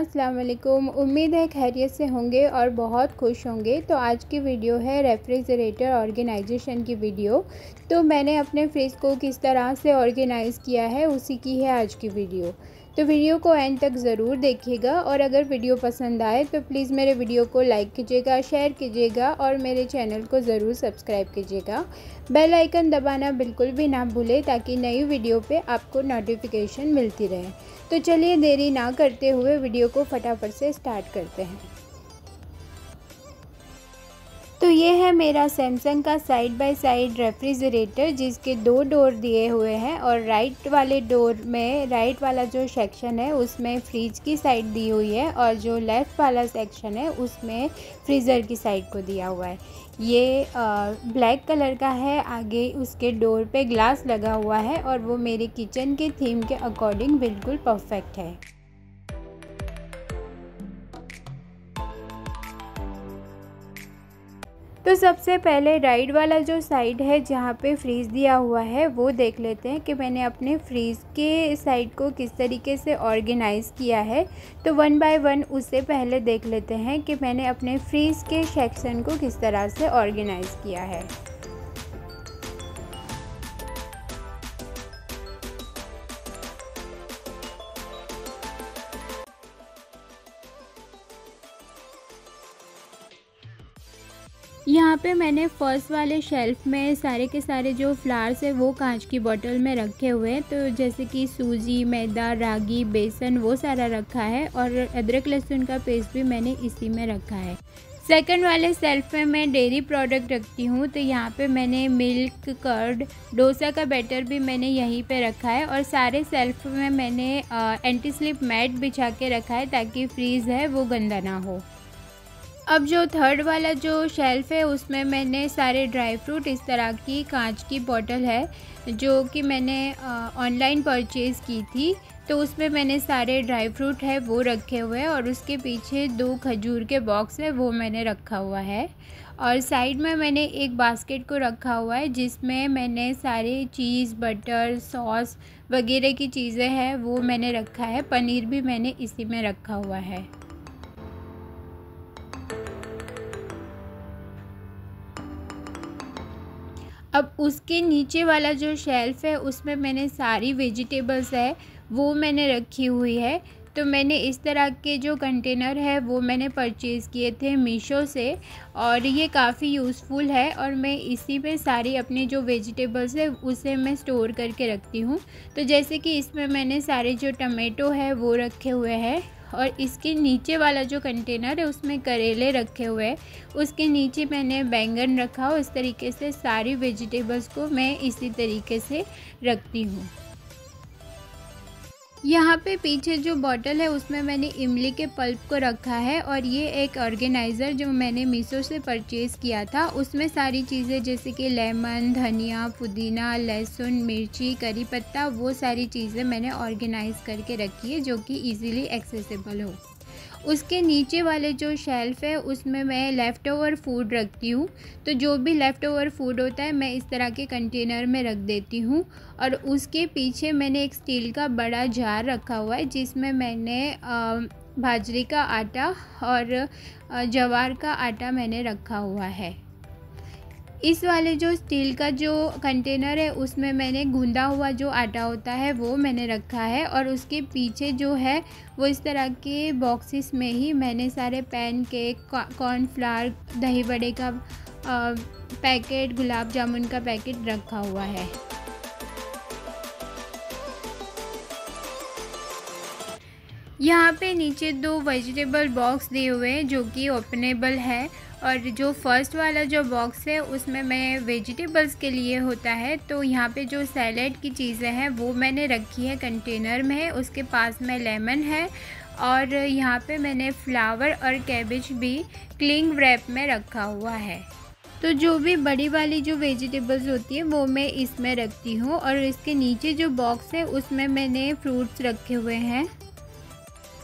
अस्सलाम वालेकुम। उम्मीद है खैरियत से होंगे और बहुत खुश होंगे। तो आज की वीडियो है रेफ्रिजरेटर ऑर्गेनाइजेशन की वीडियो। तो मैंने अपने फ्रिज को किस तरह से ऑर्गेनाइज़ किया है उसी की है आज की वीडियो। तो वीडियो को एंड तक ज़रूर देखिएगा और अगर वीडियो पसंद आए तो प्लीज़ मेरे वीडियो को लाइक कीजिएगा, शेयर कीजिएगा और मेरे चैनल को ज़रूर सब्सक्राइब कीजिएगा। बेल आइकन दबाना बिल्कुल भी ना भूलें ताकि नई वीडियो पे आपको नोटिफिकेशन मिलती रहे। तो चलिए देरी ना करते हुए वीडियो को फटाफट से स्टार्ट करते हैं। तो ये है मेरा सैमसंग का साइड बाय साइड रेफ्रिजरेटर जिसके 2 डोर दिए हुए हैं और राइट वाले डोर में राइट वाला जो सेक्शन है उसमें फ्रिज की साइड दी हुई है और जो लेफ़्ट वाला सेक्शन है उसमें फ्रीज़र की साइड को दिया हुआ है। ये ब्लैक कलर का है। आगे उसके डोर पे ग्लास लगा हुआ है और वो मेरे किचन के थीम के अकॉर्डिंग बिल्कुल परफेक्ट है। तो सबसे पहले राइट वाला जो साइड है जहाँ पे फ्रीज़ दिया हुआ है वो देख लेते हैं कि मैंने अपने फ्रीज़ के साइड को किस तरीके से ऑर्गेनाइज़ किया है। तो 1 बाय 1 उससे पहले देख लेते हैं कि मैंने अपने फ्रीज़ के सेक्शन को किस तरह से ऑर्गेनाइज़ किया है। यहाँ पे मैंने फ़र्स्ट वाले शेल्फ़ में सारे के सारे जो फ्लावर्स है वो कांच की बोतल में रखे हुए हैं। तो जैसे कि सूजी, मैदा, रागी, बेसन वो सारा रखा है और अदरक लहसुन का पेस्ट भी मैंने इसी में रखा है। सेकंड वाले शेल्फ़ में मैं डेयरी प्रोडक्ट रखती हूँ। तो यहाँ पे मैंने मिल्क, कर्ड, डोसा का बैटर भी मैंने यहीं पे रखा है और सारे शेल्फ़ में मैंने एंटी स्लिप मैट बिछा के रखा है ताकि फ्रीज़ है वो गंदा ना हो। अब जो थर्ड वाला जो शेल्फ़ है उसमें मैंने सारे ड्राई फ्रूट, इस तरह की कांच की बोतल है जो कि मैंने ऑनलाइन परचेज़ की थी। तो उसमें मैंने सारे ड्राई फ्रूट है वो रखे हुए हैं और उसके पीछे 2 खजूर के बॉक्स है वो मैंने रखा हुआ है। और साइड में मैंने एक बास्केट को रखा हुआ है जिसमें मैंने सारे चीज़, बटर, सॉस वगैरह की चीज़ें हैं वो मैंने रखा है। पनीर भी मैंने इसी में रखा हुआ है। अब उसके नीचे वाला जो शेल्फ़ है उसमें मैंने सारी वेजिटेबल्स है वो मैंने रखी हुई है। तो मैंने इस तरह के जो कंटेनर है वो मैंने परचेज़ किए थे मीशो से और ये काफ़ी यूज़फुल है और मैं इसी में सारी अपनी जो वेजिटेबल्स है उसे मैं स्टोर करके रखती हूँ। तो जैसे कि इसमें मैंने सारे जो टमाटो है वो रखे हुए हैं और इसके नीचे वाला जो कंटेनर है उसमें करेले रखे हुए हैं। उसके नीचे मैंने बैंगन रखा हो। इस तरीके से सारी वेजिटेबल्स को मैं इसी तरीके से रखती हूँ। यहाँ पे पीछे जो बॉटल है उसमें मैंने इमली के पल्प को रखा है और ये एक ऑर्गेनाइज़र जो मैंने मीशो से परचेज़ किया था उसमें सारी चीज़ें जैसे कि लेमन, धनिया, पुदीना, लहसुन, मिर्ची, करी पत्ता वो सारी चीज़ें मैंने ऑर्गेनाइज़ करके रखी है जो कि इजीली एक्सेसिबल हो। उसके नीचे वाले जो शेल्फ़ है उसमें मैं लेफ़्ट ओवर फूड रखती हूँ। तो जो भी लेफ़्ट ओवर फूड होता है मैं इस तरह के कंटेनर में रख देती हूँ और उसके पीछे मैंने एक स्टील का बड़ा जार रखा हुआ है जिसमें मैंने बाजरे का आटा और ज्वार का आटा मैंने रखा हुआ है। इस वाले जो स्टील का जो कंटेनर है उसमें मैंने गूंदा हुआ जो आटा होता है वो मैंने रखा है और उसके पीछे जो है वो इस तरह के बॉक्सेस में ही मैंने सारे पैनकेक, कॉर्नफ्लावर, दही बड़े का पैकेट, गुलाब जामुन का पैकेट रखा हुआ है। यहाँ पे नीचे 2 वेजिटेबल बॉक्स दिए हुए हैं जो कि ओपनेबल है और जो फर्स्ट वाला जो बॉक्स है उसमें मैं वेजिटेबल्स के लिए होता है। तो यहाँ पे जो सैलेड की चीज़ें हैं वो मैंने रखी है कंटेनर में है। उसके पास में लेमन है और यहाँ पे मैंने फ्लावर और कैबेज भी क्लिंग रैप में रखा हुआ है। तो जो भी बड़ी वाली जो वेजिटेबल्स होती है वो मैं इसमें रखती हूँ और इसके नीचे जो बॉक्स है उसमें मैंने फ्रूट्स रखे हुए हैं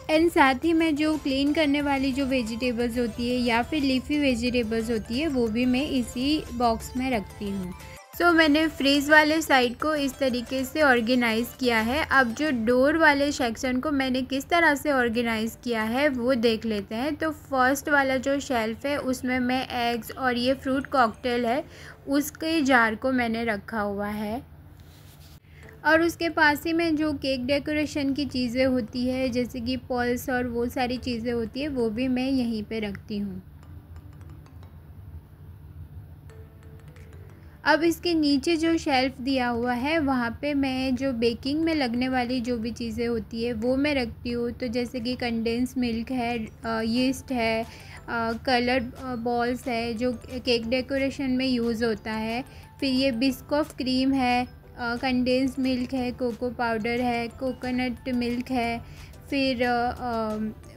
एंड साथ ही मैं जो क्लीन करने वाली जो वेजिटेबल्स होती है या फिर लीफी वेजिटेबल्स होती है वो भी मैं इसी बॉक्स में रखती हूँ। मैंने फ्रीज़ वाले साइड को इस तरीके से ऑर्गेनाइज़ किया है। अब जो डोर वाले सेक्शन को मैंने किस तरह से ऑर्गेनाइज़ किया है वो देख लेते हैं। तो फर्स्ट वाला जो शेल्फ़ है उसमें मैं एग्स और ये फ्रूट कॉकटेल है उसके जार को मैंने रखा हुआ है, और उसके पास ही में जो केक डेकोरेशन की चीज़ें होती है जैसे कि पल्स और वो सारी चीज़ें होती है वो भी मैं यहीं पे रखती हूँ। अब इसके नीचे जो शेल्फ़ दिया हुआ है वहाँ पे मैं जो बेकिंग में लगने वाली जो भी चीज़ें होती है वो मैं रखती हूँ। तो जैसे कि कंडेंस मिल्क है, यीस्ट है, कलर बॉल्स है जो केक डेकोरेशन में यूज़ होता है, फिर ये बिस्कॉफ क्रीम है, कंडेंस मिल्क है, कोको पाउडर है, कोकोनट मिल्क है, फिर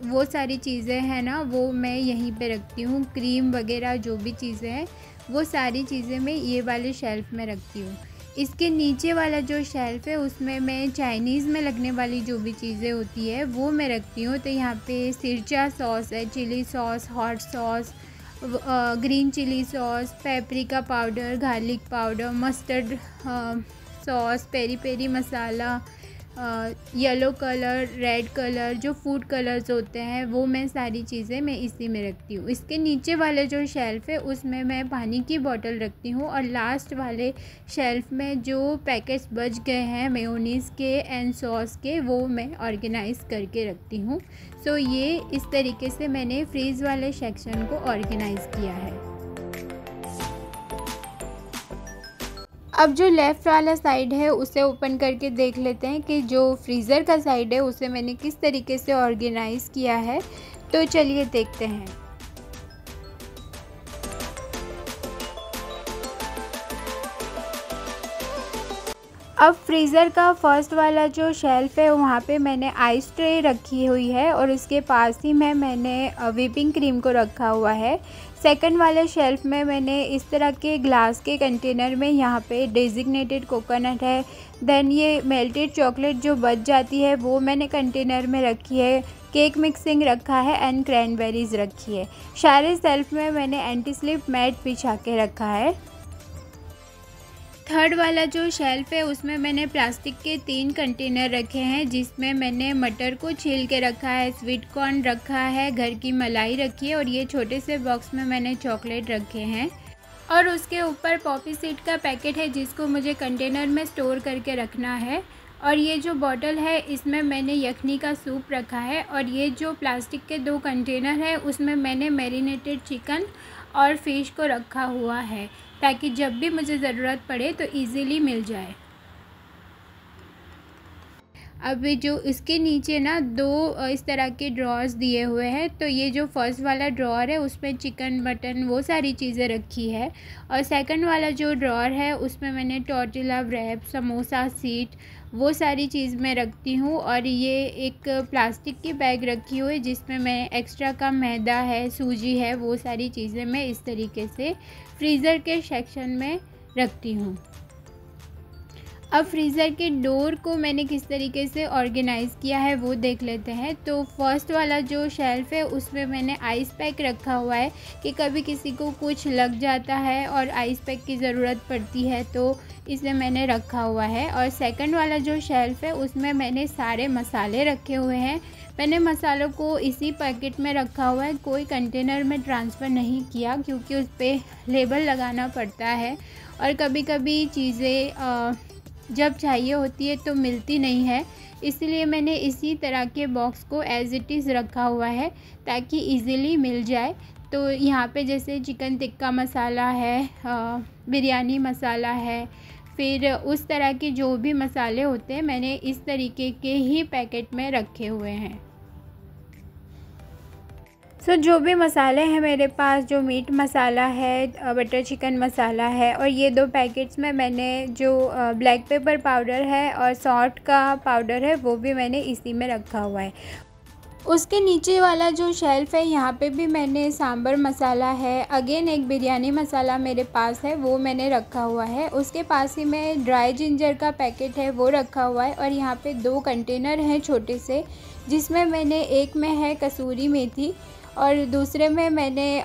वो सारी चीज़ें हैं ना वो मैं यहीं पे रखती हूँ। क्रीम वगैरह जो भी चीज़ें हैं वो सारी चीज़ें मैं ये वाले शेल्फ़ में रखती हूँ। इसके नीचे वाला जो शेल्फ़ है उसमें मैं चाइनीज़ में लगने वाली जो भी चीज़ें होती है वो मैं रखती हूँ। तो यहाँ पे सिरचा सॉस है, chilli sauce, hot sauce, green chilli sauce, paprika powder, garlic powder, mustard sauce, peri peri masala, yellow colour, red colour, जो फूड कलर्स होते हैं वो मैं सारी चीज़ें मैं इसी में रखती हूँ। इसके नीचे वाले जो शेल्फ़ है उसमें मैं पानी की बोतल रखती हूँ, और लास्ट वाले शेल्फ़ में जो पैकेट्स बच गए हैं मेयोनीज़ के एंड सॉस के वो मैं ऑर्गेनाइज़ करके रखती हूँ। ये इस तरीके से मैंने फ्रीज़ वाले सेक्शन को ऑर्गेनाइज़ किया है। अब जो लेफ़्ट वाला साइड है उसे ओपन करके देख लेते हैं कि जो फ्रीज़र का साइड है उसे मैंने किस तरीके से ऑर्गेनाइज़ किया है। तो चलिए देखते हैं। अब फ्रीज़र का फर्स्ट वाला जो शेल्फ़ है वहाँ पे मैंने आइस ट्रे रखी हुई है, और उसके पास ही में मैंने व्हिपिंग क्रीम को रखा हुआ है। सेकंड वाले शेल्फ़ में मैंने इस तरह के ग्लास के कंटेनर में यहाँ पे डेजिग्नेटेड कोकोनट है, देन ये मेल्टेड चॉकलेट जो बच जाती है वो मैंने कंटेनर में रखी है, केक मिक्सिंग रखा है एंड क्रैनबेरीज़ रखी है। सारे शेल्फ़ में मैंने एंटी स्लिप मैट बिछा के रखा है। थर्ड वाला जो शेल्फ़ है उसमें मैंने प्लास्टिक के 3 कंटेनर रखे हैं जिसमें मैंने मटर को छील के रखा है, स्वीट कॉर्न रखा है, घर की मलाई रखी है, और ये छोटे से बॉक्स में मैंने चॉकलेट रखे हैं, और उसके ऊपर पॉपी सीड का पैकेट है जिसको मुझे कंटेनर में स्टोर करके रखना है। और ये जो बॉटल है इसमें मैंने यखनी का सूप रखा है, और ये जो प्लास्टिक के 2 कंटेनर है उसमें मैंने मैरिनेटेड चिकन और फ़िश को रखा हुआ है ताकि जब भी मुझे ज़रूरत पड़े तो इजीली मिल जाए। अब जो इसके नीचे ना 2 इस तरह के ड्रॉर्स दिए हुए हैं, तो ये जो फर्स्ट वाला ड्रॉर है उसमें चिकन, मटन वो सारी चीज़ें रखी है, और सेकंड वाला जो ड्रॉर है उसमें मैंने टॉर्टिला व्रैप, समोसा सीट वो सारी चीज़ मैं रखती हूँ। और ये एक प्लास्टिक की बैग रखी हुई है जिसमें मैं एक्स्ट्रा का मैदा है, सूजी है, वो सारी चीज़ें मैं इस तरीके से फ्रीज़र के सेक्शन में रखती हूँ। अब फ्रीज़र के डोर को मैंने किस तरीके से ऑर्गेनाइज़ किया है वो देख लेते हैं। तो फर्स्ट वाला जो शेल्फ़ है उसमें मैंने आइस पैक रखा हुआ है कि कभी किसी को कुछ लग जाता है और आइस पैक की ज़रूरत पड़ती है तो इसे मैंने रखा हुआ है। और सेकंड वाला जो शेल्फ़ है उसमें मैंने सारे मसाले रखे हुए हैं। मैंने मसालों को इसी पैकेट में रखा हुआ है, कोई कंटेनर में ट्रांसफ़र नहीं किया क्योंकि उस पर लेबल लगाना पड़ता है, और कभी कभी चीज़ें जब चाहिए होती है तो मिलती नहीं है, इसलिए मैंने इसी तरह के बॉक्स को एज़ इट इज़ रखा हुआ है ताकि इजीली मिल जाए। तो यहाँ पे जैसे चिकन टिक्का मसाला है, बिरयानी मसाला है, फिर उस तरह के जो भी मसाले होते हैं मैंने इस तरीके के ही पैकेट में रखे हुए हैं। जो भी मसाले हैं मेरे पास, जो मीट मसाला है, बटर चिकन मसाला है, और ये 2 पैकेट्स में मैंने जो ब्लैक पेपर पाउडर है और सॉल्ट का पाउडर है वो भी मैंने इसी में रखा हुआ है। उसके नीचे वाला जो शेल्फ़ है यहाँ पे भी मैंने सांभर मसाला है, अगेन एक बिरयानी मसाला मेरे पास है वो मैंने रखा हुआ है। उसके पास ही में ड्राई जिंजर का पैकेट है वो रखा हुआ है, और यहाँ पे 2 कंटेनर हैं छोटे से जिसमें मैंने एक में है कसूरी मेथी और दूसरे में मैंने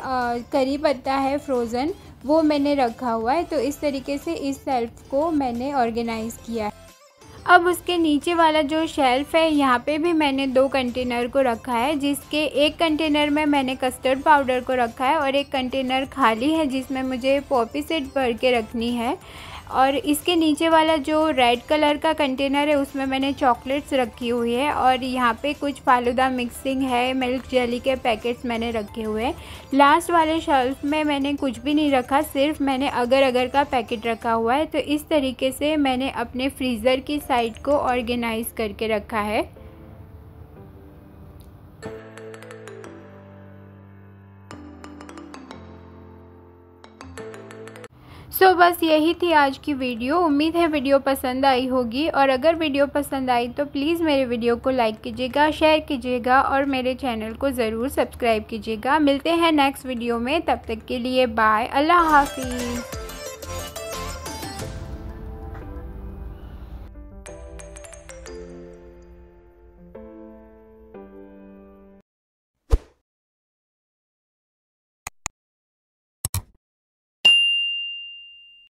करी पत्ता है फ्रोज़न वो मैंने रखा हुआ है। तो इस तरीके से इस शेल्फ़ को मैंने ऑर्गेनाइज़ किया है। अब उसके नीचे वाला जो शेल्फ़ है यहाँ पे भी मैंने 2 कंटेनर को रखा है, जिसके एक कंटेनर में मैंने कस्टर्ड पाउडर को रखा है और एक कंटेनर खाली है जिसमें मुझे पॉपी सीड भर के रखनी है। और इसके नीचे वाला जो रेड कलर का कंटेनर है उसमें मैंने चॉकलेट्स रखी हुई है और यहाँ पे कुछ फालूदा मिक्सिंग है, मिल्क जेली के पैकेट्स मैंने रखे हुए हैं। लास्ट वाले शेल्फ में मैंने कुछ भी नहीं रखा, सिर्फ मैंने अगर अगर का पैकेट रखा हुआ है। तो इस तरीके से मैंने अपने फ्रीज़र की साइड को ऑर्गेनाइज़ करके रखा है। बस यही थी आज की वीडियो। उम्मीद है वीडियो पसंद आई होगी और अगर वीडियो पसंद आई तो प्लीज़ मेरे वीडियो को लाइक कीजिएगा, शेयर कीजिएगा और मेरे चैनल को ज़रूर सब्सक्राइब कीजिएगा। मिलते हैं नेक्स्ट वीडियो में, तब तक के लिए बाय, अल्लाह हाफिज़।